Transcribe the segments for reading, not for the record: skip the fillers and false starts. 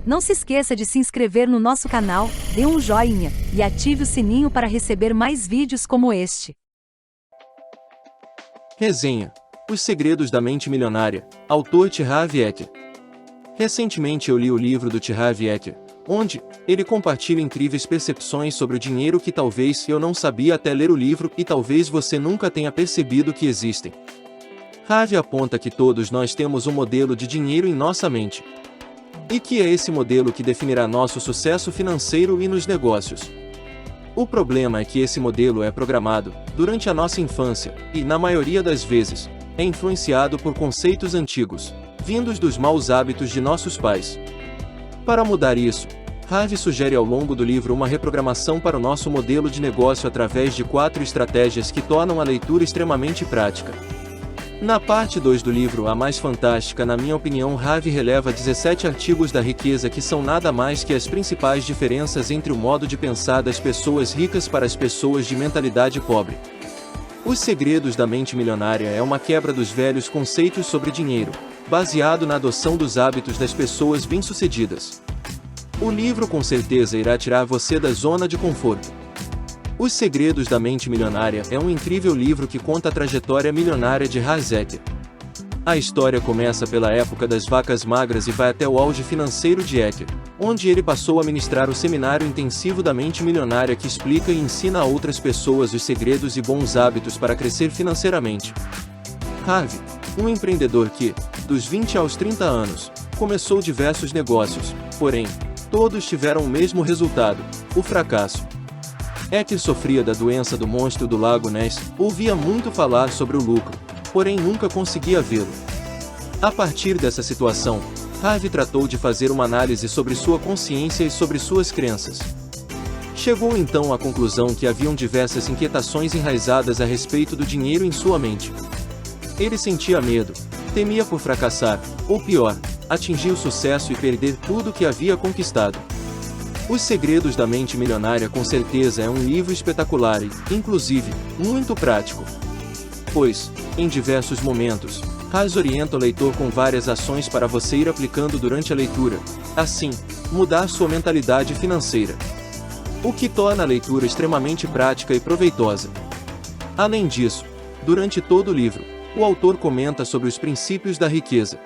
Não se esqueça de se inscrever no nosso canal, dê um joinha e ative o sininho para receber mais vídeos como este. Resenha: Os Segredos da Mente Milionária, autor T. Harv Eker. Recentemente eu li o livro do T. Harv Eker, onde ele compartilha incríveis percepções sobre o dinheiro que talvez eu não sabia até ler o livro e talvez você nunca tenha percebido que existem. Harv aponta que todos nós temos um modelo de dinheiro em nossa mente. E que é esse modelo que definirá nosso sucesso financeiro e nos negócios. O problema é que esse modelo é programado durante a nossa infância e, na maioria das vezes, é influenciado por conceitos antigos, vindos dos maus hábitos de nossos pais. Para mudar isso, Harv sugere ao longo do livro uma reprogramação para o nosso modelo de negócio através de 4 estratégias que tornam a leitura extremamente prática. Na parte 2 do livro, a mais fantástica na minha opinião, Harv releva 17 artigos da riqueza que são nada mais que as principais diferenças entre o modo de pensar das pessoas ricas para as pessoas de mentalidade pobre. Os Segredos da Mente Milionária é uma quebra dos velhos conceitos sobre dinheiro, baseado na adoção dos hábitos das pessoas bem-sucedidas. O livro com certeza irá tirar você da zona de conforto. Os Segredos da Mente Milionária é um incrível livro que conta a trajetória milionária de Harv Eker. A história começa pela época das vacas magras e vai até o auge financeiro de Eker, onde ele passou a ministrar o seminário intensivo da mente milionária que explica e ensina a outras pessoas os segredos e bons hábitos para crescer financeiramente. Harv, um empreendedor que, dos 20 aos 30 anos, começou diversos negócios, porém, todos tiveram o mesmo resultado: o fracasso. Eker sofria da doença do monstro do lago Ness, ouvia muito falar sobre o lucro, porém nunca conseguia vê-lo. A partir dessa situação, Harv tratou de fazer uma análise sobre sua consciência e sobre suas crenças. Chegou então à conclusão que haviam diversas inquietações enraizadas a respeito do dinheiro em sua mente. Ele sentia medo, temia por fracassar, ou pior, atingir o sucesso e perder tudo o que havia conquistado. Os Segredos da Mente Milionária com certeza é um livro espetacular e, inclusive, muito prático. Pois, em diversos momentos, Harv orienta o leitor com várias ações para você ir aplicando durante a leitura, assim, mudar sua mentalidade financeira. O que torna a leitura extremamente prática e proveitosa. Além disso, durante todo o livro, o autor comenta sobre os princípios da riqueza.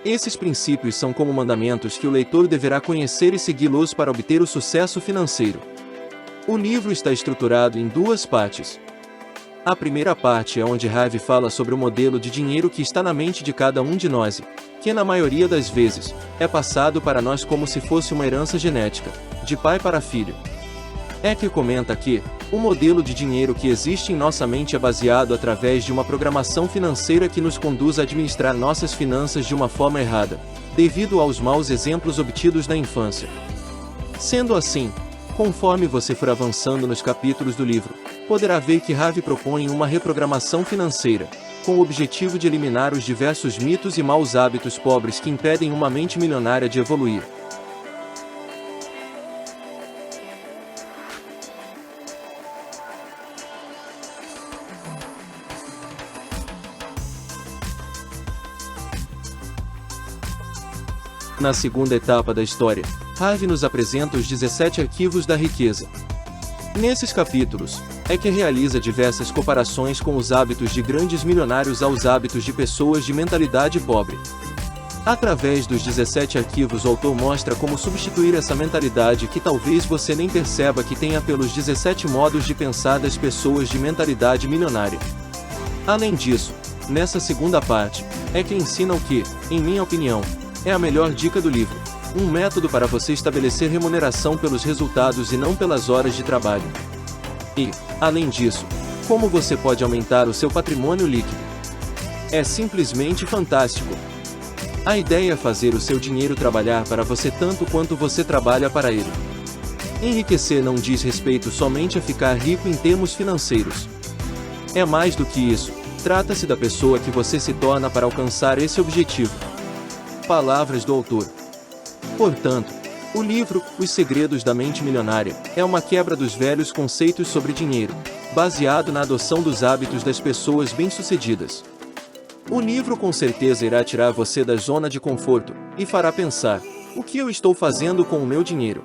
Esses princípios são como mandamentos que o leitor deverá conhecer e segui-los para obter o sucesso financeiro. O livro está estruturado em 2 partes. A primeira parte é onde Harv fala sobre o modelo de dinheiro que está na mente de cada um de nós e, que na maioria das vezes, é passado para nós como se fosse uma herança genética, de pai para filho. Eker comenta que o modelo de dinheiro que existe em nossa mente é baseado através de uma programação financeira que nos conduz a administrar nossas finanças de uma forma errada, devido aos maus exemplos obtidos na infância. Sendo assim, conforme você for avançando nos capítulos do livro, poderá ver que Harv propõe uma reprogramação financeira, com o objetivo de eliminar os diversos mitos e maus hábitos pobres que impedem uma mente milionária de evoluir. Na segunda etapa da história, Harv nos apresenta os 17 arquivos da riqueza. Nesses capítulos, Eker realiza diversas comparações com os hábitos de grandes milionários aos hábitos de pessoas de mentalidade pobre. Através dos 17 arquivos, o autor mostra como substituir essa mentalidade que talvez você nem perceba que tenha pelos 17 modos de pensar das pessoas de mentalidade milionária. Além disso, nessa segunda parte, Eker ensina o que, em minha opinião, é a melhor dica do livro: um método para você estabelecer remuneração pelos resultados e não pelas horas de trabalho. E, além disso, como você pode aumentar o seu patrimônio líquido. É simplesmente fantástico. A ideia é fazer o seu dinheiro trabalhar para você tanto quanto você trabalha para ele. Enriquecer não diz respeito somente a ficar rico em termos financeiros. É mais do que isso, trata-se da pessoa que você se torna para alcançar esse objetivo. Palavras do autor. Portanto, o livro, Os Segredos da Mente Milionária, é uma quebra dos velhos conceitos sobre dinheiro, baseado na adoção dos hábitos das pessoas bem-sucedidas. O livro com certeza irá tirar você da zona de conforto, e fará pensar, O que eu estou fazendo com o meu dinheiro?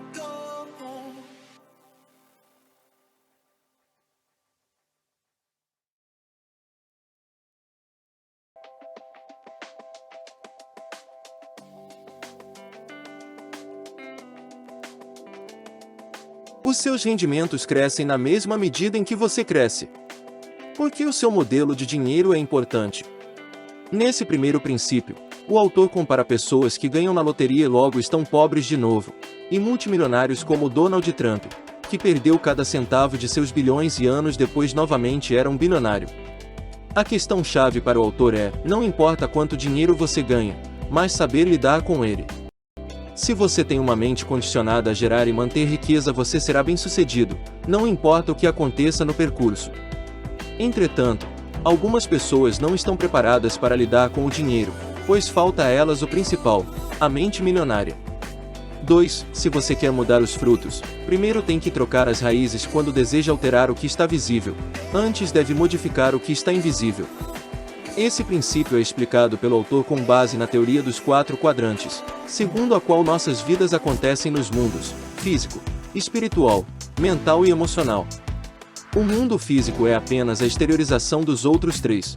Os seus rendimentos crescem na mesma medida em que você cresce. Por que o seu modelo de dinheiro é importante? Nesse primeiro princípio, o autor compara pessoas que ganham na loteria e logo estão pobres de novo, e multimilionários como Donald Trump, que perdeu cada centavo de seus bilhões e anos depois novamente era um bilionário. A questão-chave para o autor é: não importa quanto dinheiro você ganha, mas saber lidar com ele. Se você tem uma mente condicionada a gerar e manter riqueza, você será bem-sucedido, não importa o que aconteça no percurso. Entretanto, algumas pessoas não estão preparadas para lidar com o dinheiro, pois falta a elas o principal, a mente milionária. 2. Se você quer mudar os frutos, primeiro tem que trocar as raízes quando deseja alterar o que está visível, antes deve modificar o que está invisível. Esse princípio é explicado pelo autor com base na teoria dos 4 quadrantes, segundo a qual nossas vidas acontecem nos mundos físico, espiritual, mental e emocional. O mundo físico é apenas a exteriorização dos outros 3.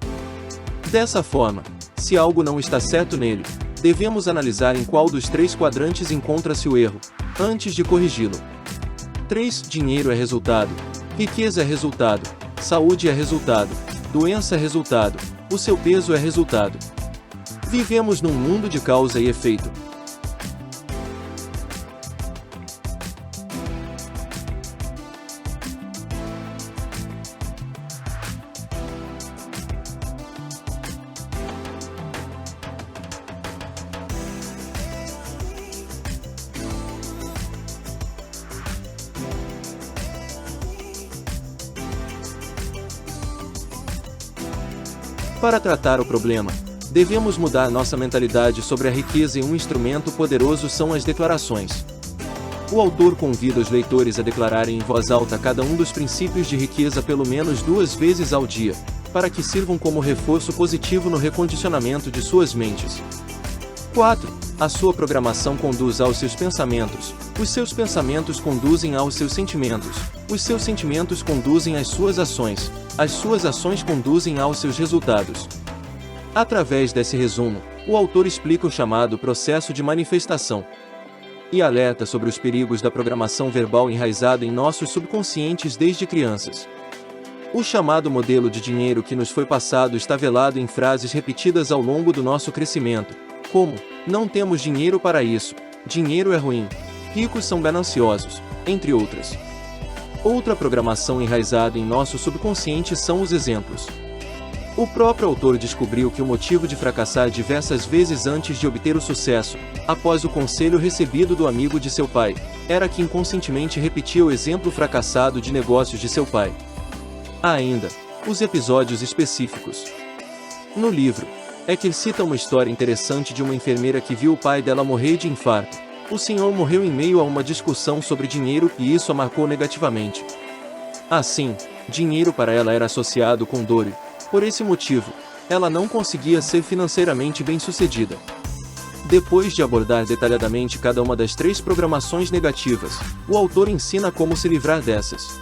Dessa forma, se algo não está certo nele, devemos analisar em qual dos 3 quadrantes encontra-se o erro, antes de corrigi-lo. 3. Dinheiro é resultado, riqueza é resultado, saúde é resultado, doença é resultado, o seu peso é resultado. Vivemos num mundo de causa e efeito. Para tratar o problema, devemos mudar nossa mentalidade sobre a riqueza e um instrumento poderoso são as declarações. O autor convida os leitores a declararem em voz alta cada um dos princípios de riqueza pelo menos 2 vezes ao dia, para que sirvam como reforço positivo no recondicionamento de suas mentes. 4. A sua programação conduz aos seus pensamentos, os seus pensamentos conduzem aos seus sentimentos, os seus sentimentos conduzem às suas ações conduzem aos seus resultados. Através desse resumo, o autor explica o chamado processo de manifestação e alerta sobre os perigos da programação verbal enraizada em nossos subconscientes desde crianças. O chamado modelo de dinheiro que nos foi passado está velado em frases repetidas ao longo do nosso crescimento, como: não temos dinheiro para isso, dinheiro é ruim, ricos são gananciosos, entre outras. Outra programação enraizada em nosso subconsciente são os exemplos. O próprio autor descobriu que o motivo de fracassar diversas vezes antes de obter o sucesso, após o conselho recebido do amigo de seu pai, era que inconscientemente repetia o exemplo fracassado de negócios de seu pai. Há ainda os episódios específicos. No livro, Ecker cita uma história interessante de uma enfermeira que viu o pai dela morrer de infarto. O senhor morreu em meio a uma discussão sobre dinheiro e isso a marcou negativamente. Assim, dinheiro para ela era associado com dor e, por esse motivo, ela não conseguia ser financeiramente bem-sucedida. Depois de abordar detalhadamente cada uma das 3 programações negativas, o autor ensina como se livrar dessas.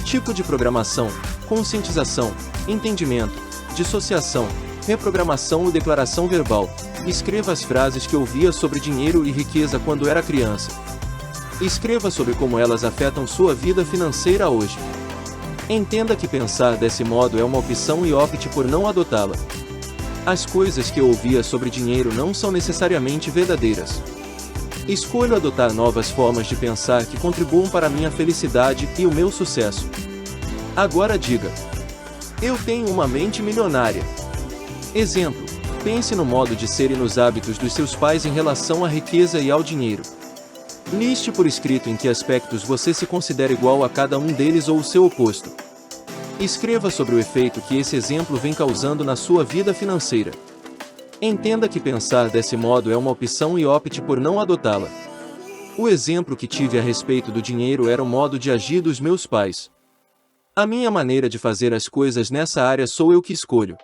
Tipo de programação: conscientização, entendimento, dissociação, reprogramação e declaração verbal. Escreva as frases que ouvia sobre dinheiro e riqueza quando era criança. Escreva sobre como elas afetam sua vida financeira hoje. Entenda que pensar desse modo é uma opção e opte por não adotá-la. As coisas que eu ouvia sobre dinheiro não são necessariamente verdadeiras. Escolho adotar novas formas de pensar que contribuam para minha felicidade e o meu sucesso. Agora diga: eu tenho uma mente milionária. Exemplo: pense no modo de ser e nos hábitos dos seus pais em relação à riqueza e ao dinheiro. Liste por escrito em que aspectos você se considera igual a cada um deles ou o seu oposto. Escreva sobre o efeito que esse exemplo vem causando na sua vida financeira. Entenda que pensar desse modo é uma opção e opte por não adotá-la. O exemplo que tive a respeito do dinheiro era o modo de agir dos meus pais. A minha maneira de fazer as coisas nessa área sou eu que escolho.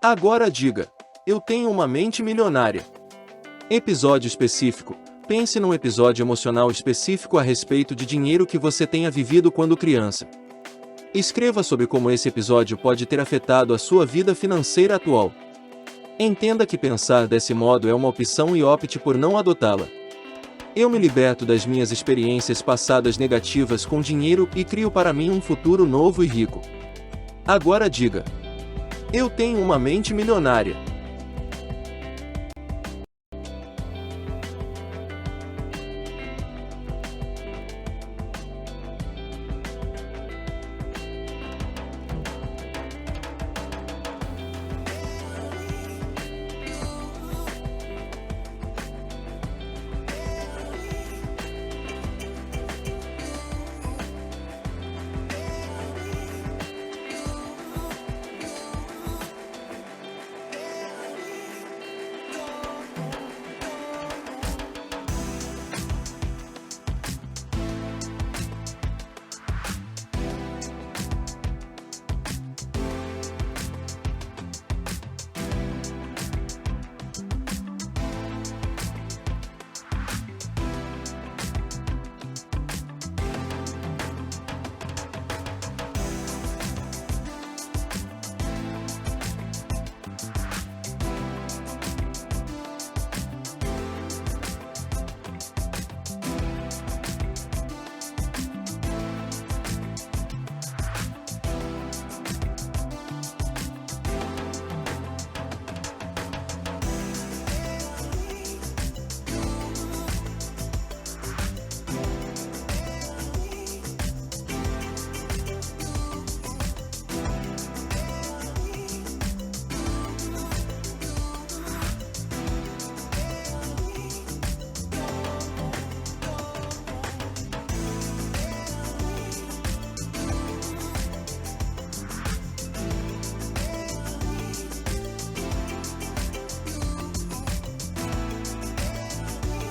Agora diga: eu tenho uma mente milionária. Episódio específico. Pense num episódio emocional específico a respeito de dinheiro que você tenha vivido quando criança. Escreva sobre como esse episódio pode ter afetado a sua vida financeira atual. Entenda que pensar desse modo é uma opção e opte por não adotá-la. Eu me liberto das minhas experiências passadas negativas com dinheiro e crio para mim um futuro novo e rico. Agora diga: eu tenho uma mente milionária.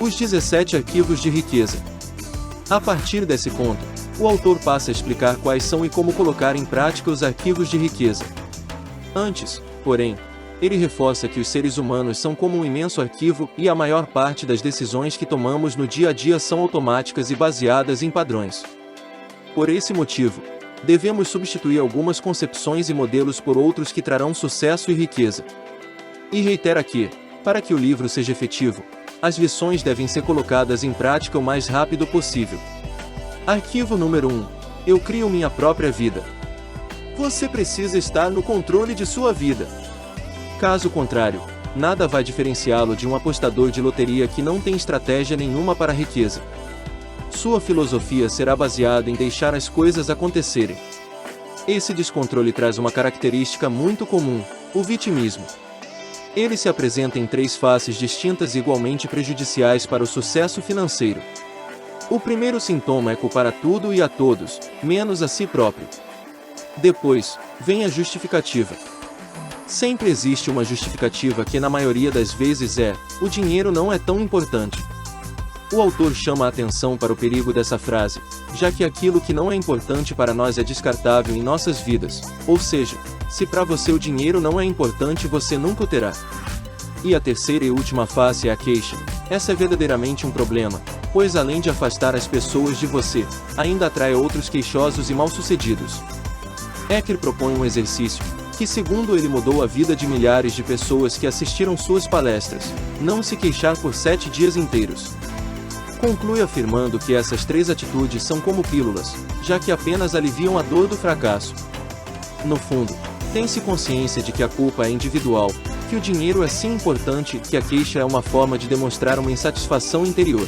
Os 17 arquivos de riqueza. A partir desse ponto, o autor passa a explicar quais são e como colocar em prática os arquivos de riqueza. Antes, porém, ele reforça que os seres humanos são como um imenso arquivo e a maior parte das decisões que tomamos no dia a dia são automáticas e baseadas em padrões. Por esse motivo, devemos substituir algumas concepções e modelos por outros que trarão sucesso e riqueza. E reitera que, para que o livro seja efetivo, as lições devem ser colocadas em prática o mais rápido possível. Arquivo número 1. Eu crio minha própria vida. Você precisa estar no controle de sua vida. Caso contrário, nada vai diferenciá-lo de um apostador de loteria que não tem estratégia nenhuma para a riqueza. Sua filosofia será baseada em deixar as coisas acontecerem. Esse descontrole traz uma característica muito comum: o vitimismo. Ele se apresenta em três faces distintas e igualmente prejudiciais para o sucesso financeiro. O primeiro sintoma é culpar a tudo e a todos, menos a si próprio. Depois, vem a justificativa. Sempre existe uma justificativa que na maioria das vezes é: o dinheiro não é tão importante. O autor chama a atenção para o perigo dessa frase, já que aquilo que não é importante para nós é descartável em nossas vidas, ou seja, se para você o dinheiro não é importante, você nunca o terá. E a terceira e última face é a queixa. Essa é verdadeiramente um problema, pois além de afastar as pessoas de você, ainda atrai outros queixosos e mal-sucedidos. Ecker propõe um exercício, que segundo ele mudou a vida de milhares de pessoas que assistiram suas palestras: não se queixar por 7 dias inteiros. Conclui afirmando que essas três atitudes são como pílulas, já que apenas aliviam a dor do fracasso. No fundo, tem-se consciência de que a culpa é individual, que o dinheiro é sim importante, que a queixa é uma forma de demonstrar uma insatisfação interior.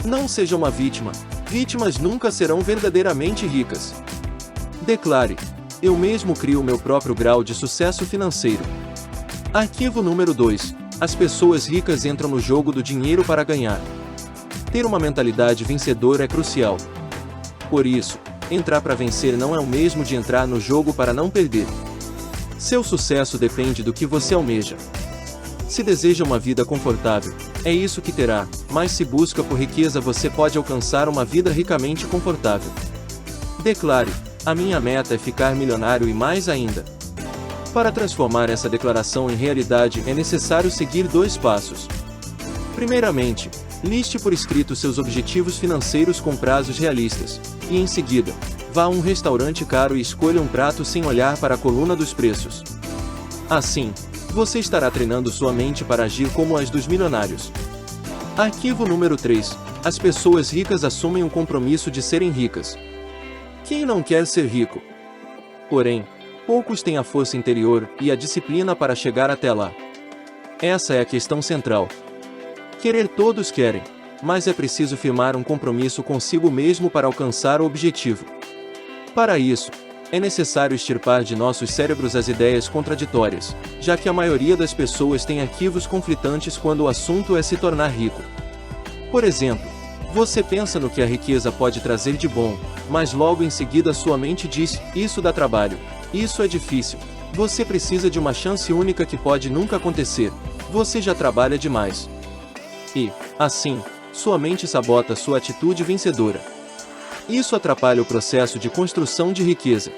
Não seja uma vítima. Vítimas nunca serão verdadeiramente ricas. Declare: eu mesmo crio meu próprio grau de sucesso financeiro. Arquivo número 2. As pessoas ricas entram no jogo do dinheiro para ganhar. Ter uma mentalidade vencedora é crucial. Por isso, entrar para vencer não é o mesmo de entrar no jogo para não perder. Seu sucesso depende do que você almeja. Se deseja uma vida confortável, é isso que terá, mas se busca por riqueza você pode alcançar uma vida ricamente confortável. Declare: a minha meta é ficar milionário e mais ainda. Para transformar essa declaração em realidade é necessário seguir 2 passos. Primeiramente, liste por escrito seus objetivos financeiros com prazos realistas, e em seguida, vá a um restaurante caro e escolha um prato sem olhar para a coluna dos preços. Assim, você estará treinando sua mente para agir como as dos milionários. Arquivo número 3. As pessoas ricas assumem o compromisso de serem ricas. Quem não quer ser rico? Porém, poucos têm a força interior e a disciplina para chegar até lá. Essa é a questão central. Querer todos querem, mas é preciso firmar um compromisso consigo mesmo para alcançar o objetivo. Para isso, é necessário extirpar de nossos cérebros as ideias contraditórias, já que a maioria das pessoas tem arquivos conflitantes quando o assunto é se tornar rico. Por exemplo, você pensa no que a riqueza pode trazer de bom, mas logo em seguida sua mente diz: isso dá trabalho, isso é difícil, você precisa de uma chance única que pode nunca acontecer, você já trabalha demais. E, assim, sua mente sabota sua atitude vencedora. Isso atrapalha o processo de construção de riqueza.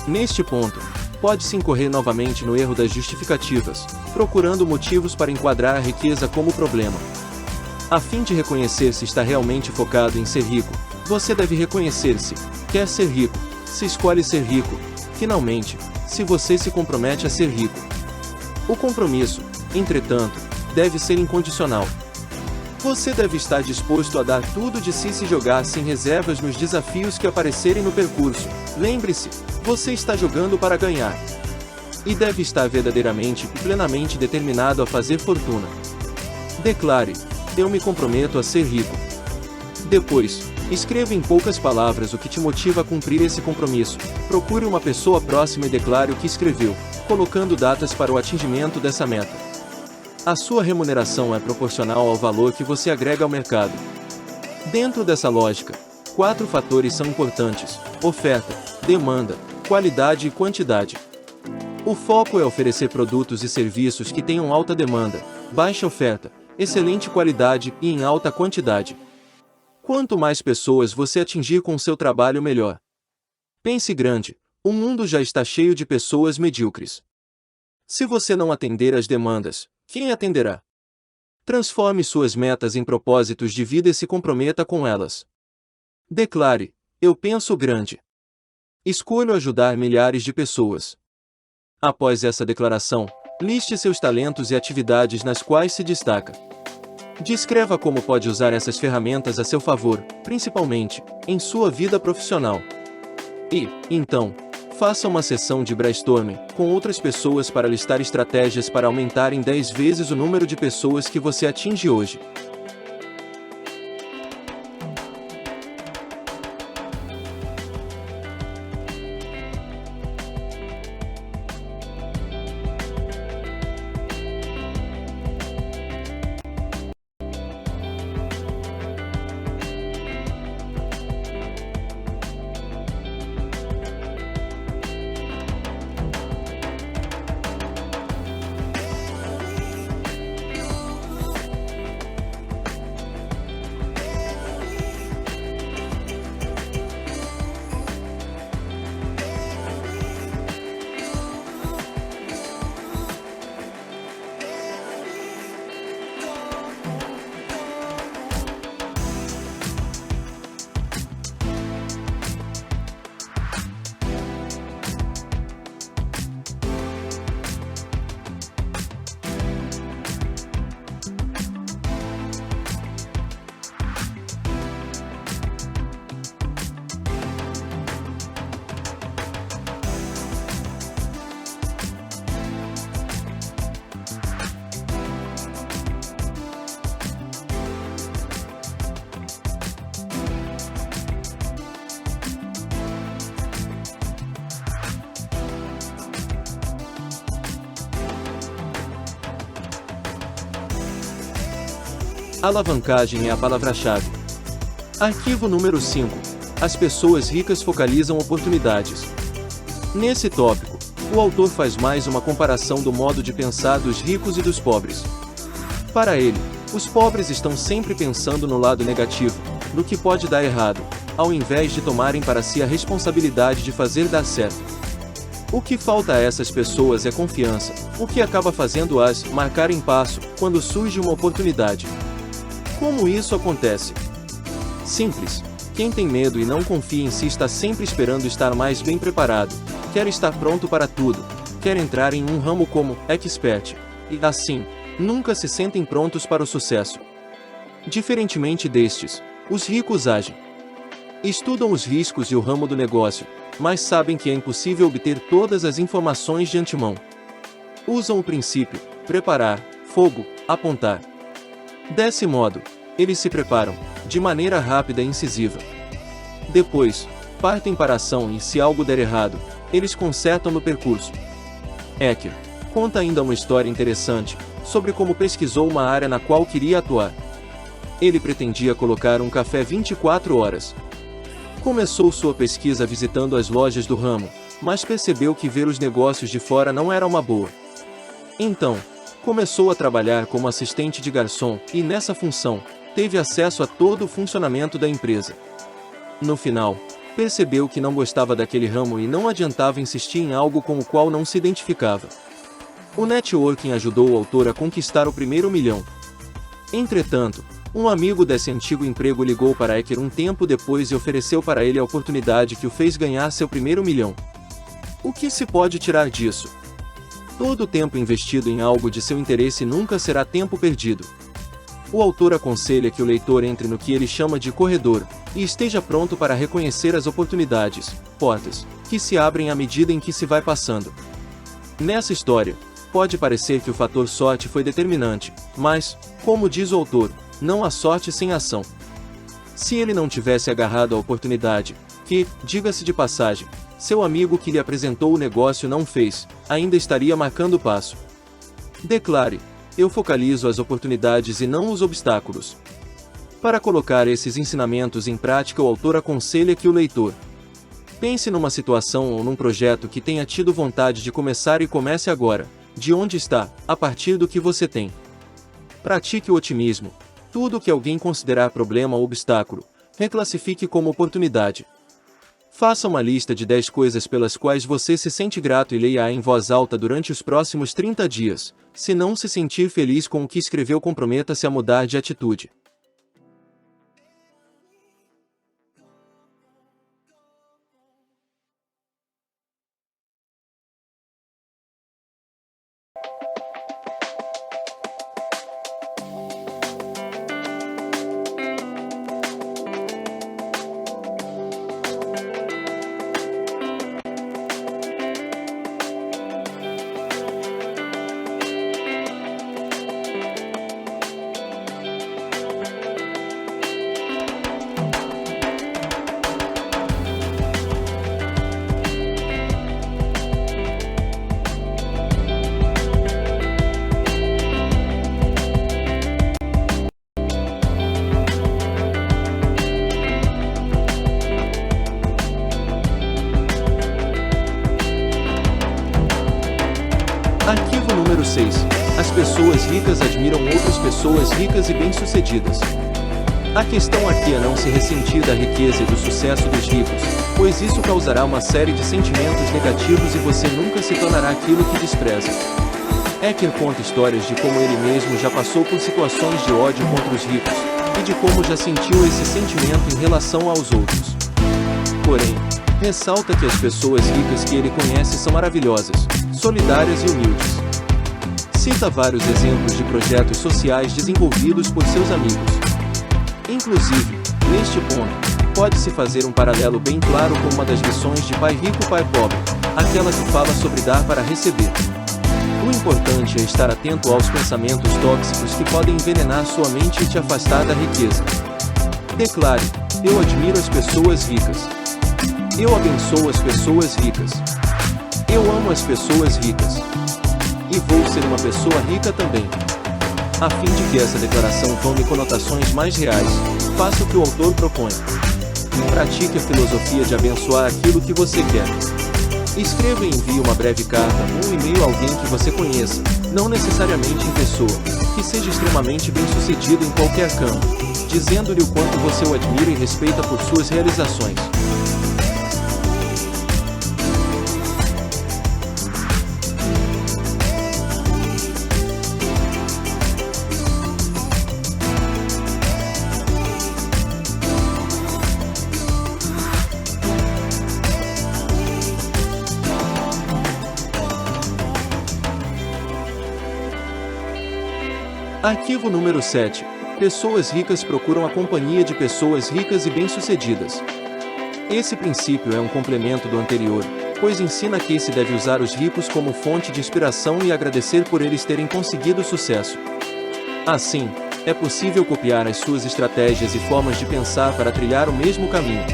Neste ponto, pode-se incorrer novamente no erro das justificativas, procurando motivos para enquadrar a riqueza como problema. A fim de reconhecer se está realmente focado em ser rico, você deve reconhecer se quer ser rico, se escolhe ser rico, finalmente, se você se compromete a ser rico. O compromisso, entretanto, deve ser incondicional. Você deve estar disposto a dar tudo de si e se jogar sem reservas nos desafios que aparecerem no percurso. Lembre-se, você está jogando para ganhar. E deve estar verdadeiramente e plenamente determinado a fazer fortuna. Declare: eu me comprometo a ser rico. Depois, escreva em poucas palavras o que te motiva a cumprir esse compromisso. Procure uma pessoa próxima e declare o que escreveu, colocando datas para o atingimento dessa meta. A sua remuneração é proporcional ao valor que você agrega ao mercado. Dentro dessa lógica, 4 fatores são importantes: oferta, demanda, qualidade e quantidade. O foco é oferecer produtos e serviços que tenham alta demanda, baixa oferta, excelente qualidade e em alta quantidade. Quanto mais pessoas você atingir com seu trabalho, melhor. Pense grande: o mundo já está cheio de pessoas medíocres. Se você não atender às demandas, quem atenderá? Transforme suas metas em propósitos de vida e se comprometa com elas. Declare: eu penso grande. Escolho ajudar milhares de pessoas. Após essa declaração, liste seus talentos e atividades nas quais se destaca. Descreva como pode usar essas ferramentas a seu favor, principalmente em sua vida profissional. E, então, faça uma sessão de brainstorming com outras pessoas para listar estratégias para aumentar em 10 vezes o número de pessoas que você atinge hoje. Alavancagem é a palavra-chave. Arquivo número 5. As pessoas ricas focalizam oportunidades. Nesse tópico, o autor faz mais uma comparação do modo de pensar dos ricos e dos pobres. Para ele, os pobres estão sempre pensando no lado negativo, no que pode dar errado, ao invés de tomarem para si a responsabilidade de fazer dar certo. O que falta a essas pessoas é confiança, o que acaba fazendo-as marcarem passo quando surge uma oportunidade. Como isso acontece? Simples. Quem tem medo e não confia em si está sempre esperando estar mais bem preparado, quer estar pronto para tudo, quer entrar em um ramo como expert, e assim, nunca se sentem prontos para o sucesso. Diferentemente destes, os ricos agem. Estudam os riscos e o ramo do negócio, mas sabem que é impossível obter todas as informações de antemão. Usam o princípio, preparar, fogo, apontar. Desse modo, eles se preparam, de maneira rápida e incisiva. Depois, partem para a ação e se algo der errado, eles consertam no percurso. Eker conta ainda uma história interessante, sobre como pesquisou uma área na qual queria atuar. Ele pretendia colocar um café 24 horas. Começou sua pesquisa visitando as lojas do ramo, mas percebeu que ver os negócios de fora não era uma boa. Então, começou a trabalhar como assistente de garçom e, nessa função, teve acesso a todo o funcionamento da empresa. No final, percebeu que não gostava daquele ramo e não adiantava insistir em algo com o qual não se identificava. O networking ajudou o autor a conquistar o primeiro milhão. Entretanto, um amigo desse antigo emprego ligou para Eker um tempo depois e ofereceu para ele a oportunidade que o fez ganhar seu primeiro milhão. O que se pode tirar disso? Todo o tempo investido em algo de seu interesse nunca será tempo perdido. O autor aconselha que o leitor entre no que ele chama de corredor, e esteja pronto para reconhecer as oportunidades, portas, que se abrem à medida em que se vai passando. Nessa história, pode parecer que o fator sorte foi determinante, mas, como diz o autor, não há sorte sem ação. Se ele não tivesse agarrado a oportunidade, que, diga-se de passagem, seu amigo que lhe apresentou o negócio não fez, ainda estaria marcando o passo. Declare: eu focalizo as oportunidades e não os obstáculos. Para colocar esses ensinamentos em prática, o autor aconselha que o leitor pense numa situação ou num projeto que tenha tido vontade de começar e comece agora, de onde está, a partir do que você tem. Pratique o otimismo. Tudo que alguém considerar problema ou obstáculo, reclassifique como oportunidade. Faça uma lista de 10 coisas pelas quais você se sente grato e leia-a em voz alta durante os próximos 30 dias. Se não se sentir feliz com o que escreveu, comprometa-se a mudar de atitude. Arquivo número 6. As pessoas ricas admiram outras pessoas ricas e bem-sucedidas. A questão aqui é não se ressentir da riqueza e do sucesso dos ricos, pois isso causará uma série de sentimentos negativos e você nunca se tornará aquilo que despreza. Eker conta histórias de como ele mesmo já passou por situações de ódio contra os ricos, e de como já sentiu esse sentimento em relação aos outros. Porém, ressalta que as pessoas ricas que ele conhece são maravilhosas, solidárias e humildes. Cita vários exemplos de projetos sociais desenvolvidos por seus amigos. Inclusive, neste ponto, pode-se fazer um paralelo bem claro com uma das lições de Pai Rico, Pai Pobre, aquela que fala sobre dar para receber. O importante é estar atento aos pensamentos tóxicos que podem envenenar sua mente e te afastar da riqueza. Declare: eu admiro as pessoas ricas. Eu abençoo as pessoas ricas. Eu amo as pessoas ricas. E vou ser uma pessoa rica também. A fim de que essa declaração tome conotações mais reais, faça o que o autor propõe. Pratique a filosofia de abençoar aquilo que você quer. Escreva e envie uma breve carta ou um e-mail a alguém que você conheça, não necessariamente em pessoa, que seja extremamente bem-sucedido em qualquer campo, dizendo-lhe o quanto você o admira e respeita por suas realizações. Arquivo número 7. Pessoas ricas procuram a companhia de pessoas ricas e bem-sucedidas. Esse princípio é um complemento do anterior, pois ensina que se deve usar os ricos como fonte de inspiração e agradecer por eles terem conseguido sucesso. Assim, é possível copiar as suas estratégias e formas de pensar para trilhar o mesmo caminho.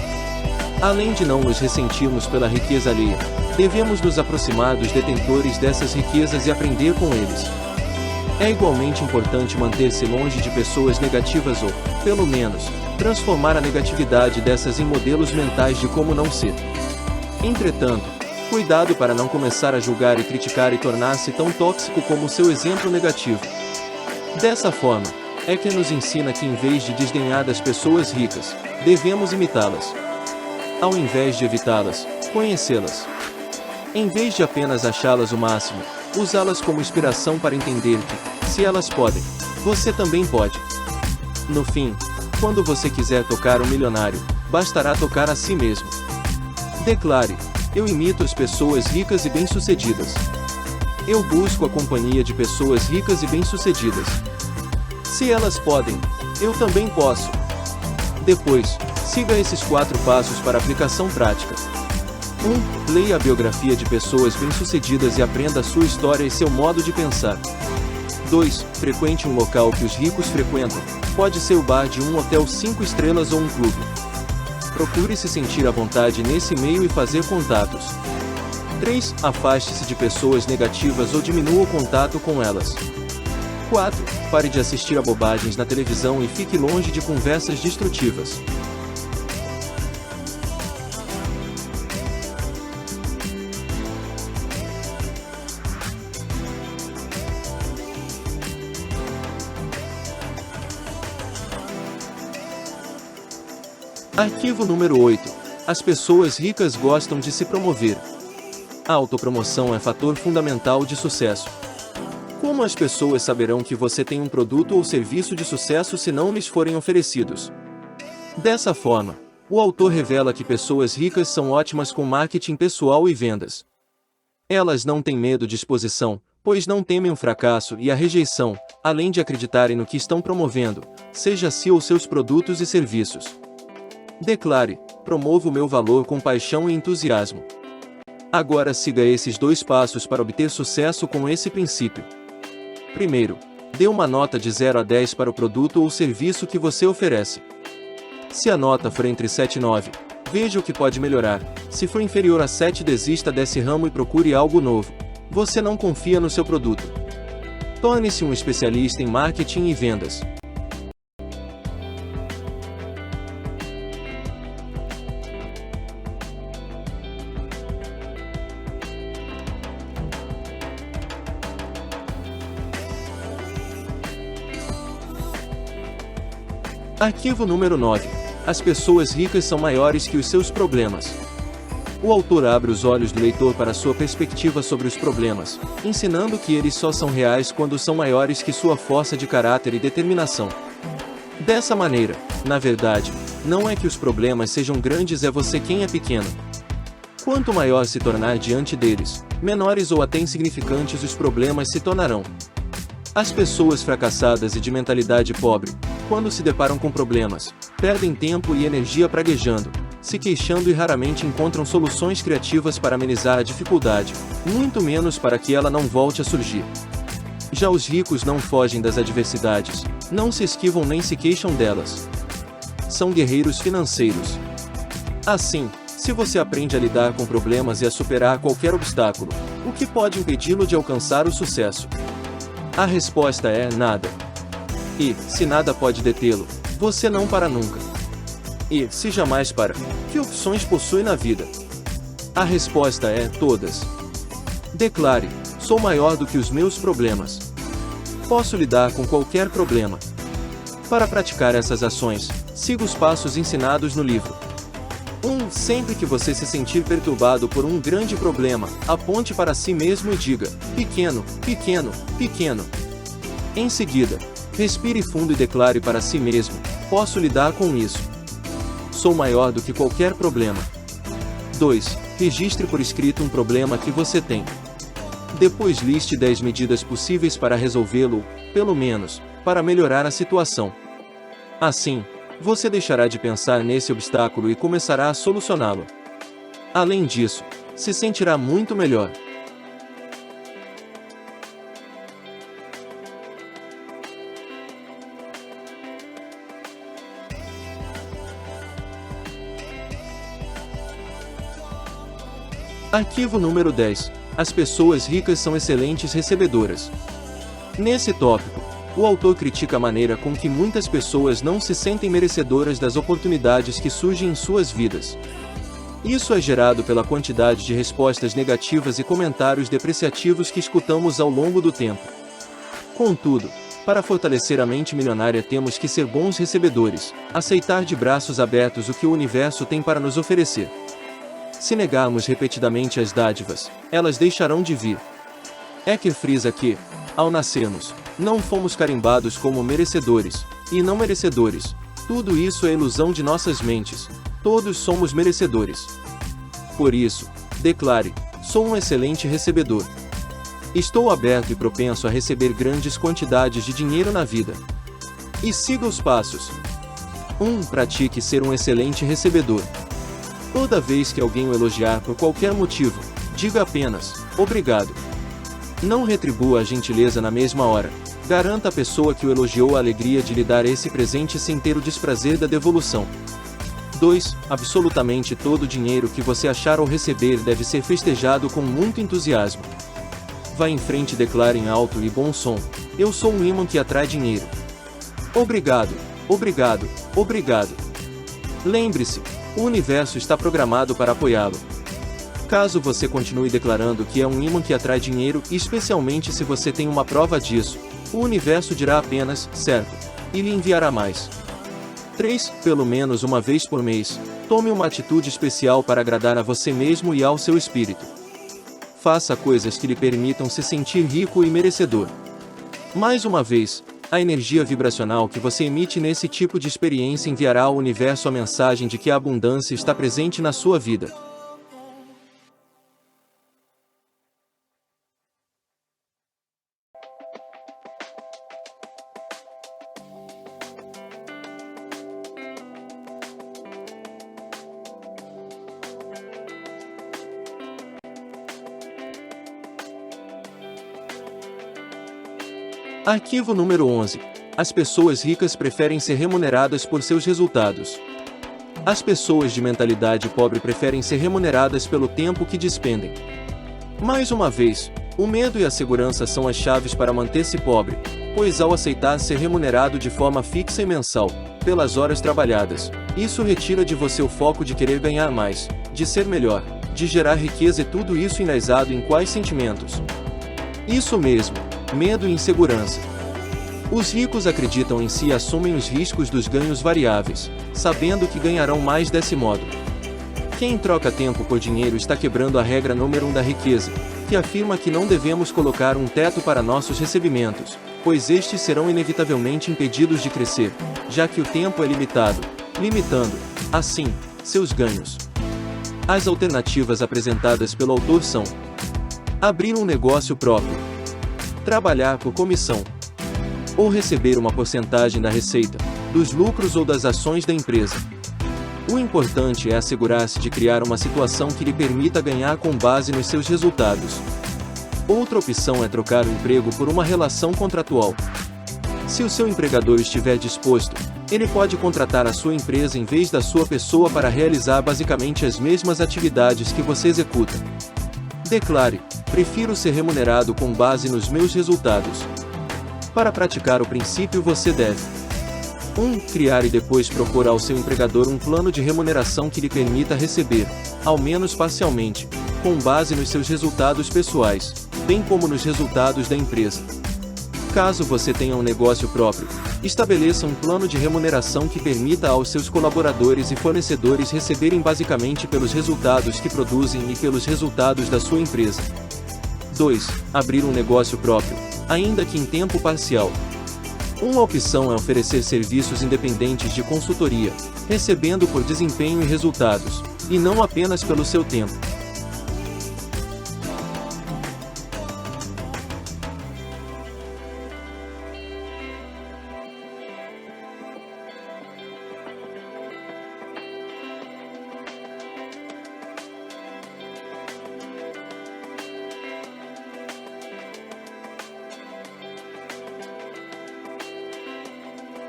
Além de não nos ressentirmos pela riqueza alheia, devemos nos aproximar dos detentores dessas riquezas e aprender com eles. É igualmente importante manter-se longe de pessoas negativas ou, pelo menos, transformar a negatividade dessas em modelos mentais de como não ser. Entretanto, cuidado para não começar a julgar e criticar e tornar-se tão tóxico como seu exemplo negativo. Dessa forma, é que nos ensina que em vez de desdenhar das pessoas ricas, devemos imitá-las. Ao invés de evitá-las, conhecê-las. Em vez de apenas achá-las o máximo, usá-las como inspiração para entender que, se elas podem, você também pode. No fim, quando você quiser tocar um milionário, bastará tocar a si mesmo. Declare: eu imito as pessoas ricas e bem-sucedidas. Eu busco a companhia de pessoas ricas e bem-sucedidas. Se elas podem, eu também posso. Depois, siga esses 4 passos para aplicação prática. 1. Leia a biografia de pessoas bem-sucedidas e aprenda a sua história e seu modo de pensar. 2. Frequente um local que os ricos frequentam, pode ser o bar de um hotel 5 estrelas ou um clube. Procure se sentir à vontade nesse meio e fazer contatos. 3. Afaste-se de pessoas negativas ou diminua o contato com elas. 4. Pare de assistir a bobagens na televisão e fique longe de conversas destrutivas. Arquivo número 8. As pessoas ricas gostam de se promover. A autopromoção é fator fundamental de sucesso. Como as pessoas saberão que você tem um produto ou serviço de sucesso se não lhes forem oferecidos? Dessa forma, o autor revela que pessoas ricas são ótimas com marketing pessoal e vendas. Elas não têm medo de exposição, pois não temem o fracasso e a rejeição, além de acreditarem no que estão promovendo, seja si ou seus produtos e serviços. Declare: promovo o meu valor com paixão e entusiasmo. Agora siga esses 2 passos para obter sucesso com esse princípio. Primeiro, dê uma nota de 0 a 10 para o produto ou serviço que você oferece. Se a nota for entre 7 e 9, veja o que pode melhorar. Se for inferior a 7, desista desse ramo e procure algo novo. Você não confia no seu produto. Torne-se um especialista em marketing e vendas. Arquivo número 9. As pessoas ricas são maiores que os seus problemas. O autor abre os olhos do leitor para sua perspectiva sobre os problemas, ensinando que eles só são reais quando são maiores que sua força de caráter e determinação. Dessa maneira, na verdade, não é que os problemas sejam grandes, é você quem é pequeno. Quanto maior se tornar diante deles, menores ou até insignificantes os problemas se tornarão. As pessoas fracassadas e de mentalidade pobre, quando se deparam com problemas, perdem tempo e energia praguejando, se queixando e raramente encontram soluções criativas para amenizar a dificuldade, muito menos para que ela não volte a surgir. Já os ricos não fogem das adversidades, não se esquivam nem se queixam delas. São guerreiros financeiros. Assim, se você aprende a lidar com problemas e a superar qualquer obstáculo, o que pode impedi-lo de alcançar o sucesso? A resposta é nada. E, se nada pode detê-lo, você não para nunca. E, se jamais para, que opções possui na vida? A resposta é: todas. Declare: sou maior do que os meus problemas. Posso lidar com qualquer problema. Para praticar essas ações, siga os passos ensinados no livro. 1. Sempre que você se sentir perturbado por um grande problema, aponte para si mesmo e diga: pequeno, pequeno, pequeno. Em seguida, respire fundo e declare para si mesmo: posso lidar com isso. Sou maior do que qualquer problema. 2. Registre por escrito um problema que você tem. Depois liste 10 medidas possíveis para resolvê-lo, pelo menos, para melhorar a situação. Assim, você deixará de pensar nesse obstáculo e começará a solucioná-lo. Além disso, se sentirá muito melhor. Arquivo número 10. As pessoas ricas são excelentes recebedoras. Nesse tópico, o autor critica a maneira com que muitas pessoas não se sentem merecedoras das oportunidades que surgem em suas vidas. Isso é gerado pela quantidade de respostas negativas e comentários depreciativos que escutamos ao longo do tempo. Contudo, para fortalecer a mente milionária temos que ser bons recebedores, aceitar de braços abertos o que o universo tem para nos oferecer. Se negarmos repetidamente as dádivas, elas deixarão de vir. Ecker frisa que, ao nascermos, não fomos carimbados como merecedores, e não merecedores. Tudo isso é ilusão de nossas mentes. Todos somos merecedores. Por isso, declare: sou um excelente recebedor. Estou aberto e propenso a receber grandes quantidades de dinheiro na vida. E siga os passos. 1. Pratique ser um excelente recebedor. Toda vez que alguém o elogiar por qualquer motivo, diga apenas: obrigado. Não retribua a gentileza na mesma hora. Garanta à pessoa que o elogiou a alegria de lhe dar esse presente sem ter o desprazer da devolução. 2. Absolutamente todo o dinheiro que você achar ou receber deve ser festejado com muito entusiasmo. Vá em frente e declare em alto e bom som: eu sou um ímã que atrai dinheiro. Obrigado, obrigado, obrigado. Lembre-se, o universo está programado para apoiá-lo. Caso você continue declarando que é um ímã que atrai dinheiro, especialmente se você tem uma prova disso, o universo dirá apenas: certo, e lhe enviará mais. 3. Pelo menos uma vez por mês, tome uma atitude especial para agradar a você mesmo e ao seu espírito. Faça coisas que lhe permitam se sentir rico e merecedor. Mais uma vez, a energia vibracional que você emite nesse tipo de experiência enviará ao universo a mensagem de que a abundância está presente na sua vida. Arquivo número 11. As pessoas ricas preferem ser remuneradas por seus resultados. As pessoas de mentalidade pobre preferem ser remuneradas pelo tempo que despendem. Mais uma vez, o medo e a segurança são as chaves para manter-se pobre, pois ao aceitar ser remunerado de forma fixa e mensal, pelas horas trabalhadas, isso retira de você o foco de querer ganhar mais, de ser melhor, de gerar riqueza e tudo isso enraizado em quais sentimentos? Isso mesmo, medo e insegurança. Os ricos acreditam em si e assumem os riscos dos ganhos variáveis, sabendo que ganharão mais desse modo. Quem troca tempo por dinheiro está quebrando a regra número 1 da riqueza, que afirma que não devemos colocar um teto para nossos recebimentos, pois estes serão inevitavelmente impedidos de crescer, já que o tempo é limitado, limitando, assim, seus ganhos. As alternativas apresentadas pelo autor são: abrir um negócio próprio, trabalhar por comissão, ou receber uma porcentagem da receita, dos lucros ou das ações da empresa. O importante é assegurar-se de criar uma situação que lhe permita ganhar com base nos seus resultados. Outra opção é trocar o emprego por uma relação contratual. Se o seu empregador estiver disposto, ele pode contratar a sua empresa em vez da sua pessoa para realizar basicamente as mesmas atividades que você executa. Declare: prefiro ser remunerado com base nos meus resultados. Para praticar o princípio você deve 1. Criar e depois propor ao seu empregador um plano de remuneração que lhe permita receber, ao menos parcialmente, com base nos seus resultados pessoais, bem como nos resultados da empresa. Caso você tenha um negócio próprio, estabeleça um plano de remuneração que permita aos seus colaboradores e fornecedores receberem basicamente pelos resultados que produzem e pelos resultados da sua empresa. 2. Abrir um negócio próprio, ainda que em tempo parcial. Uma opção é oferecer serviços independentes de consultoria, recebendo por desempenho e resultados, e não apenas pelo seu tempo.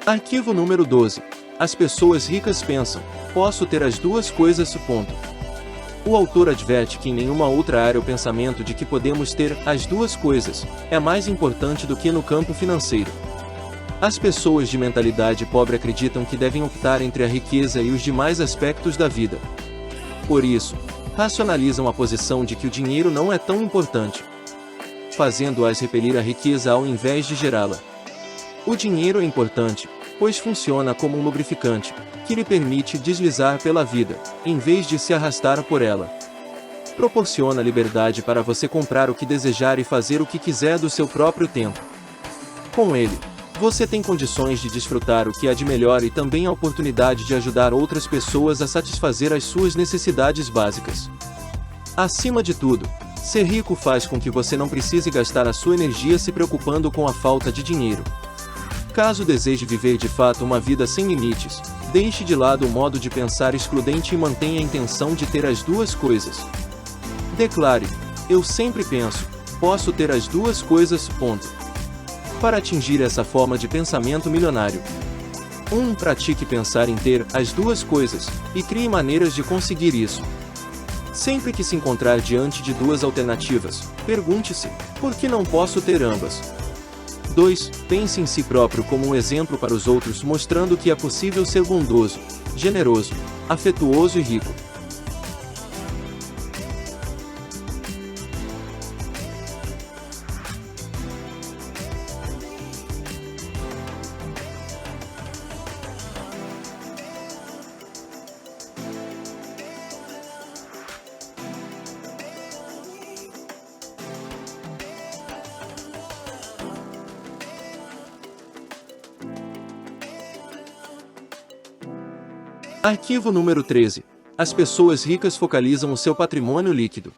Arquivo número 12. As pessoas ricas pensam, posso ter as duas coisas. O autor adverte que em nenhuma outra área o pensamento de que podemos ter as duas coisas é mais importante do que no campo financeiro. As pessoas de mentalidade pobre acreditam que devem optar entre a riqueza e os demais aspectos da vida. Por isso, racionalizam a posição de que o dinheiro não é tão importante, fazendo-as repelir a riqueza ao invés de gerá-la. O dinheiro é importante, pois funciona como um lubrificante, que lhe permite deslizar pela vida, em vez de se arrastar por ela. Proporciona liberdade para você comprar o que desejar e fazer o que quiser do seu próprio tempo. Com ele, você tem condições de desfrutar o que há de melhor e também a oportunidade de ajudar outras pessoas a satisfazer as suas necessidades básicas. Acima de tudo, ser rico faz com que você não precise gastar a sua energia se preocupando com a falta de dinheiro. Caso deseje viver de fato uma vida sem limites, deixe de lado o modo de pensar excludente e mantenha a intenção de ter as duas coisas. Declare, eu sempre penso, posso ter as duas coisas. Para atingir essa forma de pensamento milionário. 1. Pratique pensar em ter as duas coisas, e crie maneiras de conseguir isso. Sempre que se encontrar diante de duas alternativas, pergunte-se, por que não posso ter ambas? 2. Pense em si próprio como um exemplo para os outros, mostrando que é possível ser bondoso, generoso, afetuoso e rico. Arquivo número 13. As pessoas ricas focalizam o seu patrimônio líquido.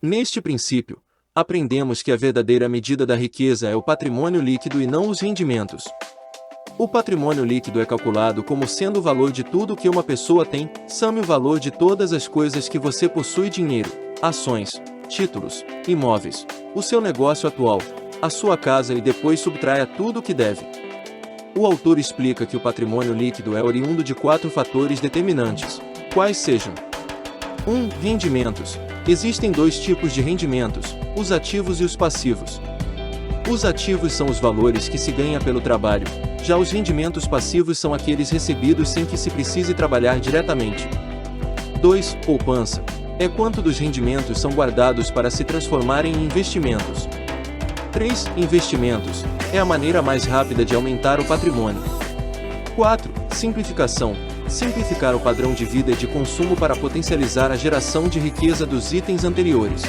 Neste princípio, aprendemos que a verdadeira medida da riqueza é o patrimônio líquido e não os rendimentos. O patrimônio líquido é calculado como sendo o valor de tudo que uma pessoa tem, some o valor de todas as coisas que você possui: dinheiro, ações, títulos, imóveis, o seu negócio atual, a sua casa, e depois subtraia tudo o que deve. O autor explica que o patrimônio líquido é oriundo de 4 fatores determinantes, quais sejam: 1. Rendimentos. Existem 2 tipos de rendimentos, os ativos e os passivos. Os ativos são os valores que se ganha pelo trabalho, já os rendimentos passivos são aqueles recebidos sem que se precise trabalhar diretamente. 2. Poupança. É quanto dos rendimentos são guardados para se transformarem em investimentos. 3. Investimentos. É a maneira mais rápida de aumentar o patrimônio. 4. Simplificação. Simplificar o padrão de vida e de consumo para potencializar a geração de riqueza dos itens anteriores.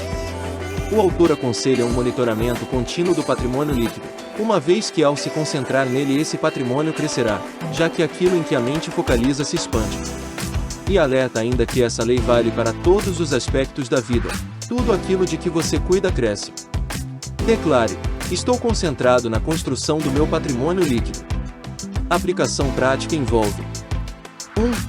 O autor aconselha um monitoramento contínuo do patrimônio líquido, uma vez que ao se concentrar nele esse patrimônio crescerá, já que aquilo em que a mente focaliza se expande. E alerta ainda que essa lei vale para todos os aspectos da vida, tudo aquilo de que você cuida cresce. Declare, estou concentrado na construção do meu patrimônio líquido. Aplicação prática envolve: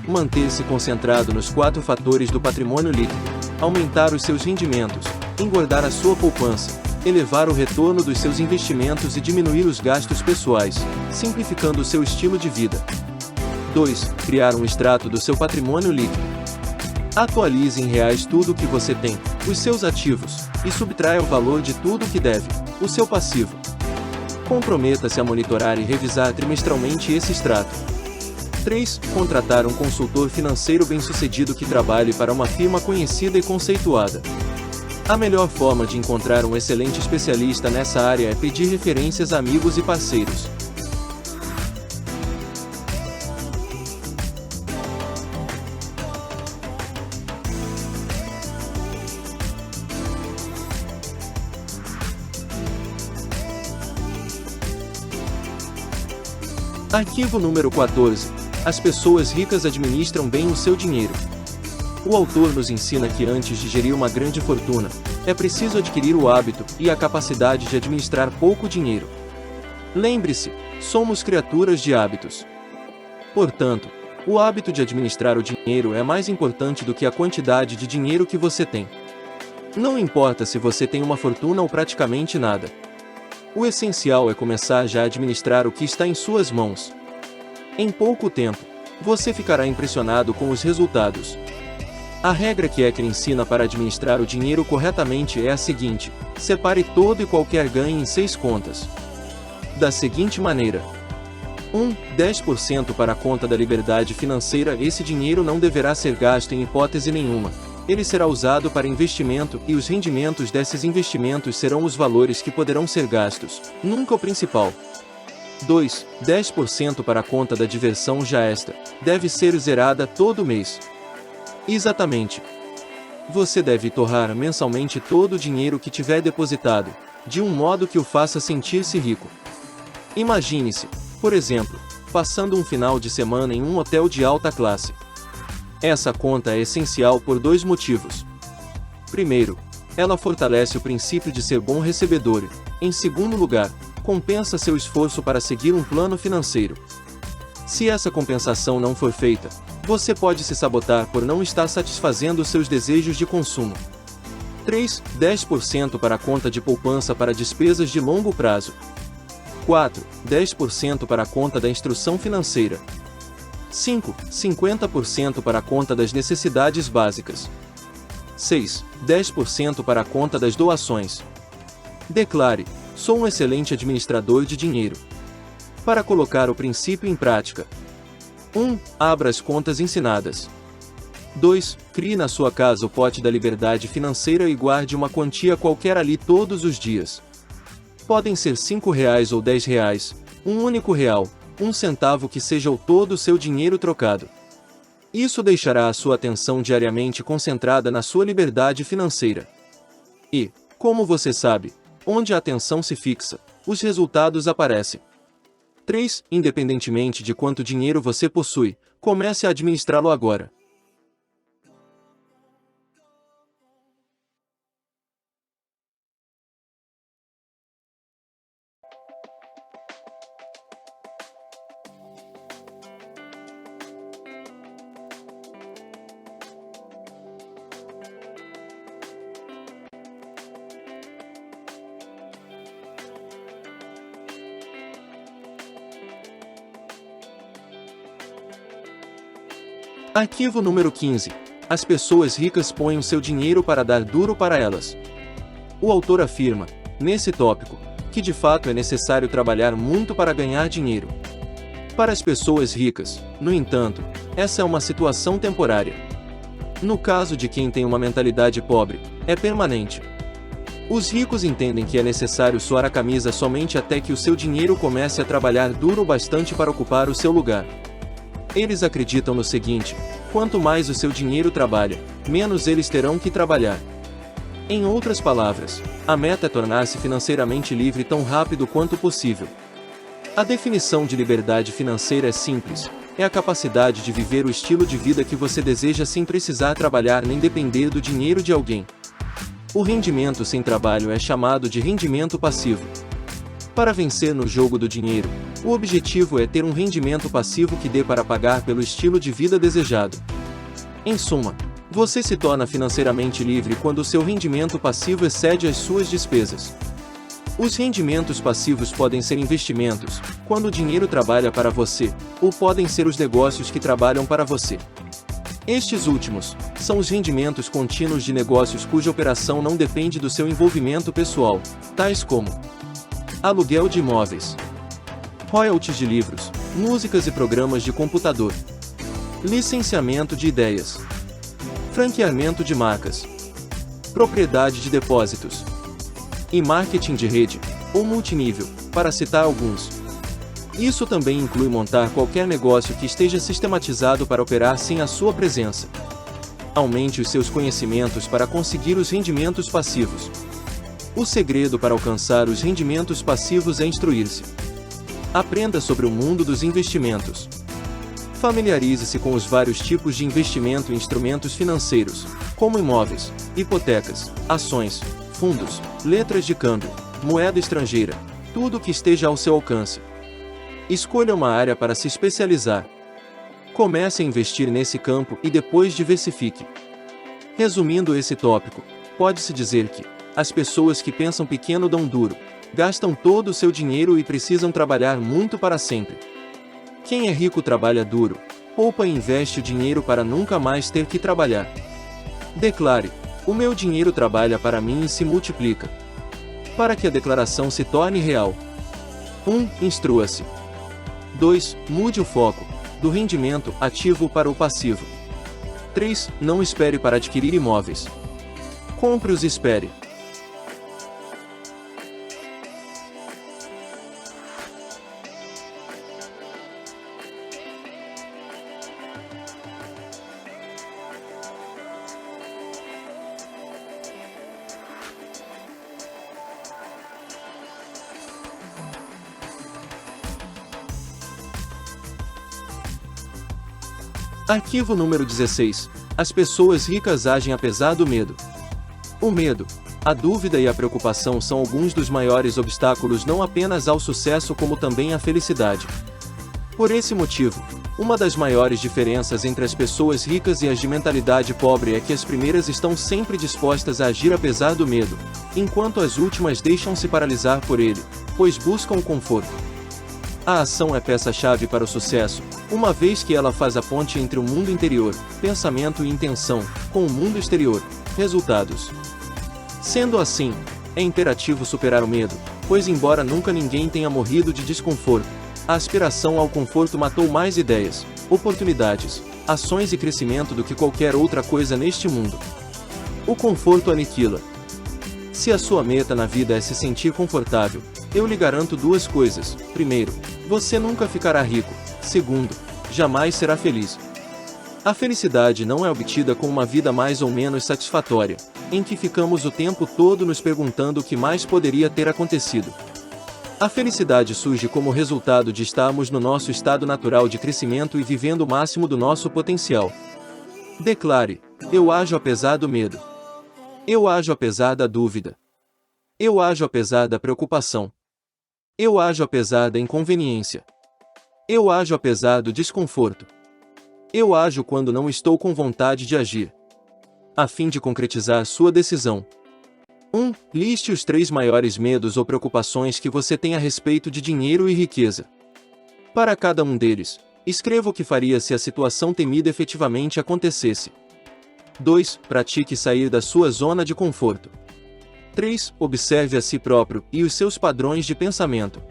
1. Manter-se concentrado nos 4 fatores do patrimônio líquido, aumentar os seus rendimentos, engordar a sua poupança, elevar o retorno dos seus investimentos e diminuir os gastos pessoais, simplificando o seu estilo de vida. 2. Criar um extrato do seu patrimônio líquido. Atualize em reais tudo o que você tem, os seus ativos, e subtraia o valor de tudo o que deve, o seu passivo. Comprometa-se a monitorar e revisar trimestralmente esse extrato. 3. Contratar um consultor financeiro bem-sucedido que trabalhe para uma firma conhecida e conceituada. A melhor forma de encontrar um excelente especialista nessa área é pedir referências a amigos e parceiros. Arquivo número 14. As pessoas ricas administram bem o seu dinheiro. O autor nos ensina que antes de gerir uma grande fortuna, é preciso adquirir o hábito e a capacidade de administrar pouco dinheiro. Lembre-se, somos criaturas de hábitos. Portanto, o hábito de administrar o dinheiro é mais importante do que a quantidade de dinheiro que você tem. Não importa se você tem uma fortuna ou praticamente nada. O essencial é começar já a administrar o que está em suas mãos. Em pouco tempo, você ficará impressionado com os resultados. A regra que Eckler ensina para administrar o dinheiro corretamente é a seguinte: separe todo e qualquer ganho em 6 contas. Da seguinte maneira: 1. 10% para a conta da liberdade financeira. Esse dinheiro não deverá ser gasto em hipótese nenhuma. Ele será usado para investimento e os rendimentos desses investimentos serão os valores que poderão ser gastos, nunca o principal. 2. 10% para a conta da diversão. Já esta deve ser zerada todo mês. Exatamente. Você deve torrar mensalmente todo o dinheiro que tiver depositado, de um modo que o faça sentir-se rico. Imagine-se, por exemplo, passando um final de semana em um hotel de alta classe. Essa conta é essencial por 2 motivos. Primeiro, ela fortalece o princípio de ser bom recebedor e, em segundo lugar, compensa seu esforço para seguir um plano financeiro. Se essa compensação não for feita, você pode se sabotar por não estar satisfazendo seus desejos de consumo. 3. 10% para a conta de poupança para despesas de longo prazo. 4. 10% para a conta da instrução financeira. 5. 50% para a conta das necessidades básicas. 6. 10% para a conta das doações. Declare: sou um excelente administrador de dinheiro. Para colocar o princípio em prática: 1. Abra as contas ensinadas. 2. Crie na sua casa o pote da liberdade financeira e guarde uma quantia qualquer ali todos os dias. Podem ser R$5 ou R$10, um único real, 1 centavo que seja o todo o seu dinheiro trocado. Isso deixará a sua atenção diariamente concentrada na sua liberdade financeira. E, como você sabe, onde a atenção se fixa, os resultados aparecem. 3. Independentemente de quanto dinheiro você possui, comece a administrá-lo agora. Arquivo número 15. As pessoas ricas põem o seu dinheiro para dar duro para elas. O autor afirma, nesse tópico, que de fato é necessário trabalhar muito para ganhar dinheiro. Para as pessoas ricas, no entanto, essa é uma situação temporária. No caso de quem tem uma mentalidade pobre, é permanente. Os ricos entendem que é necessário suar a camisa somente até que o seu dinheiro comece a trabalhar duro o bastante para ocupar o seu lugar. Eles acreditam no seguinte: quanto mais o seu dinheiro trabalha, menos eles terão que trabalhar. Em outras palavras, a meta é tornar-se financeiramente livre tão rápido quanto possível. A definição de liberdade financeira é simples: é a capacidade de viver o estilo de vida que você deseja sem precisar trabalhar nem depender do dinheiro de alguém. O rendimento sem trabalho é chamado de rendimento passivo. Para vencer no jogo do dinheiro, o objetivo é ter um rendimento passivo que dê para pagar pelo estilo de vida desejado. Em suma, você se torna financeiramente livre quando o seu rendimento passivo excede as suas despesas. Os rendimentos passivos podem ser investimentos, quando o dinheiro trabalha para você, ou podem ser os negócios que trabalham para você. Estes últimos são os rendimentos contínuos de negócios cuja operação não depende do seu envolvimento pessoal, tais como aluguel de imóveis, royalties de livros, músicas e programas de computador, licenciamento de ideias, franqueamento de marcas, propriedade de depósitos e marketing de rede ou multinível, para citar alguns. Isso também inclui montar qualquer negócio que esteja sistematizado para operar sem a sua presença. Aumente os seus conhecimentos para conseguir os rendimentos passivos. O segredo para alcançar os rendimentos passivos é instruir-se. Aprenda sobre o mundo dos investimentos. Familiarize-se com os vários tipos de investimento em instrumentos financeiros, como imóveis, hipotecas, ações, fundos, letras de câmbio, moeda estrangeira, tudo o que esteja ao seu alcance. Escolha uma área para se especializar. Comece a investir nesse campo e depois diversifique. Resumindo esse tópico, pode-se dizer que as pessoas que pensam pequeno dão duro, gastam todo o seu dinheiro e precisam trabalhar muito para sempre. Quem é rico trabalha duro, poupa e investe o dinheiro para nunca mais ter que trabalhar. Declare: o meu dinheiro trabalha para mim e se multiplica. Para que a declaração se torne real. 1. Instrua-se. 2. Mude o foco, do rendimento ativo para o passivo. 3. Não espere para adquirir imóveis. Compre-os e espere. Arquivo número 16. As pessoas ricas agem apesar do medo. O medo, a dúvida e a preocupação são alguns dos maiores obstáculos não apenas ao sucesso como também à felicidade. Por esse motivo, uma das maiores diferenças entre as pessoas ricas e as de mentalidade pobre é que as primeiras estão sempre dispostas a agir apesar do medo, enquanto as últimas deixam-se paralisar por ele, pois buscam o conforto. A ação é peça-chave para o sucesso, uma vez que ela faz a ponte entre o mundo interior, pensamento e intenção, com o mundo exterior, resultados. Sendo assim, é imperativo superar o medo, pois embora nunca ninguém tenha morrido de desconforto, a aspiração ao conforto matou mais ideias, oportunidades, ações e crescimento do que qualquer outra coisa neste mundo. O conforto aniquila. Se a sua meta na vida é se sentir confortável, eu lhe garanto duas coisas. Primeiro, você nunca ficará rico. Segundo, jamais será feliz. A felicidade não é obtida com uma vida mais ou menos satisfatória, em que ficamos o tempo todo nos perguntando o que mais poderia ter acontecido. A felicidade surge como resultado de estarmos no nosso estado natural de crescimento e vivendo o máximo do nosso potencial. Declare: eu ajo apesar do medo. Eu ajo apesar da dúvida. Eu ajo apesar da preocupação. Eu ajo apesar da inconveniência. Eu ajo apesar do desconforto. Eu ajo quando não estou com vontade de agir. A fim de concretizar sua decisão. 1. Liste os 3 maiores medos ou preocupações que você tem a respeito de dinheiro e riqueza. Para cada um deles, escreva o que faria se a situação temida efetivamente acontecesse. 2. Pratique sair da sua zona de conforto. 3. Observe a si próprio e os seus padrões de pensamento.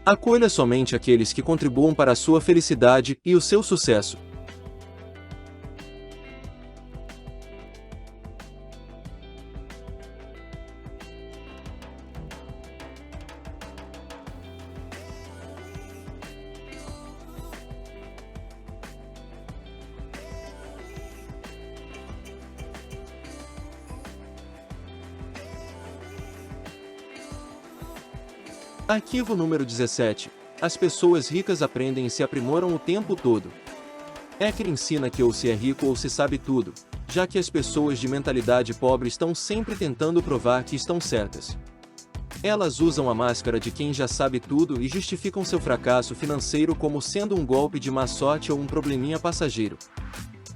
Acolha somente aqueles que contribuam para a sua felicidade e o seu sucesso. Arquivo número 17. As pessoas ricas aprendem e se aprimoram o tempo todo. Ecker ensina que ou se é rico ou se sabe tudo, já que as pessoas de mentalidade pobre estão sempre tentando provar que estão certas. Elas usam a máscara de quem já sabe tudo e justificam seu fracasso financeiro como sendo um golpe de má sorte ou um probleminha passageiro.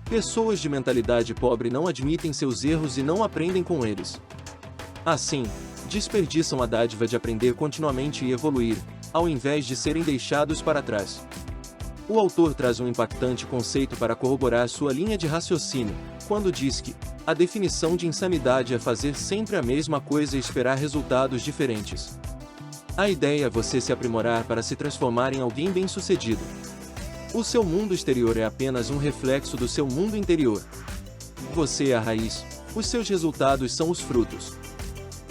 Pessoas de mentalidade pobre não admitem seus erros e não aprendem com eles. Assim, desperdiçam a dádiva de aprender continuamente e evoluir, ao invés de serem deixados para trás. O autor traz um impactante conceito para corroborar sua linha de raciocínio, quando diz que a definição de insanidade é fazer sempre a mesma coisa e esperar resultados diferentes. A ideia é você se aprimorar para se transformar em alguém bem-sucedido. O seu mundo exterior é apenas um reflexo do seu mundo interior. Você é a raiz, os seus resultados são os frutos.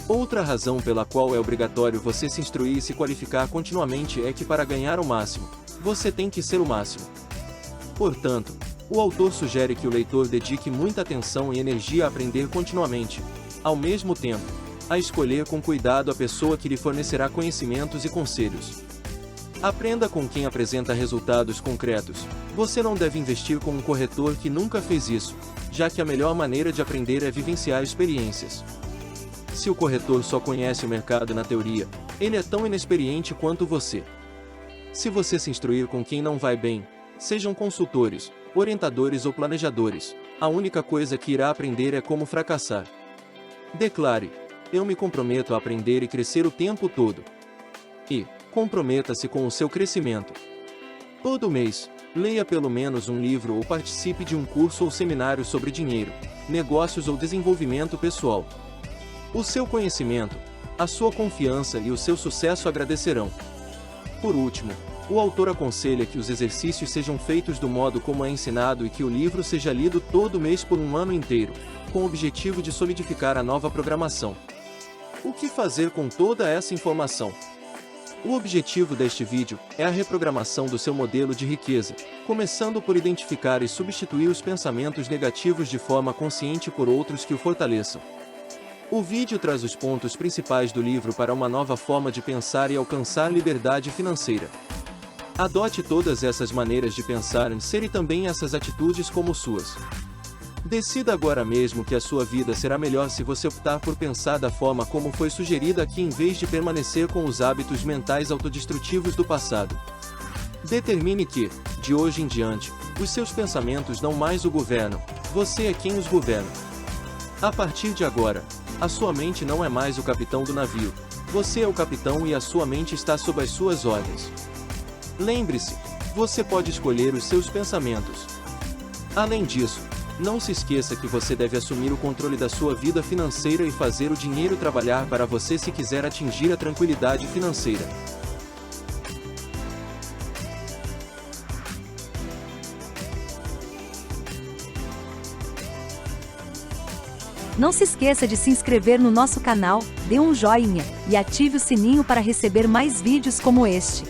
Outra razão pela qual é obrigatório você se instruir e se qualificar continuamente é que para ganhar o máximo, você tem que ser o máximo. Portanto, o autor sugere que o leitor dedique muita atenção e energia a aprender continuamente, ao mesmo tempo, a escolher com cuidado a pessoa que lhe fornecerá conhecimentos e conselhos. Aprenda com quem apresenta resultados concretos. Você não deve investir com um corretor que nunca fez isso, já que a melhor maneira de aprender é vivenciar experiências. Se o corretor só conhece o mercado na teoria, ele é tão inexperiente quanto você. Se você se instruir com quem não vai bem, sejam consultores, orientadores ou planejadores, a única coisa que irá aprender é como fracassar. Declare: eu me comprometo a aprender e crescer o tempo todo. E comprometa-se com o seu crescimento. Todo mês, leia pelo menos um livro ou participe de um curso ou seminário sobre dinheiro, negócios ou desenvolvimento pessoal. O seu conhecimento, a sua confiança e o seu sucesso agradecerão. Por último, o autor aconselha que os exercícios sejam feitos do modo como é ensinado e que o livro seja lido todo mês por um ano inteiro, com o objetivo de solidificar a nova programação. O que fazer com toda essa informação? O objetivo deste vídeo é a reprogramação do seu modelo de riqueza, começando por identificar e substituir os pensamentos negativos de forma consciente por outros que o fortaleçam. O vídeo traz os pontos principais do livro para uma nova forma de pensar e alcançar liberdade financeira. Adote todas essas maneiras de pensar e ser também essas atitudes como suas. Decida agora mesmo que a sua vida será melhor se você optar por pensar da forma como foi sugerida aqui em vez de permanecer com os hábitos mentais autodestrutivos do passado. Determine que, de hoje em diante, os seus pensamentos não mais o governam, você é quem os governa. A partir de agora, a sua mente não é mais o capitão do navio, você é o capitão e a sua mente está sob as suas ordens. Lembre-se, você pode escolher os seus pensamentos. Além disso, não se esqueça que você deve assumir o controle da sua vida financeira e fazer o dinheiro trabalhar para você se quiser atingir a tranquilidade financeira. Não se esqueça de se inscrever no nosso canal, dê um joinha e ative o sininho para receber mais vídeos como este.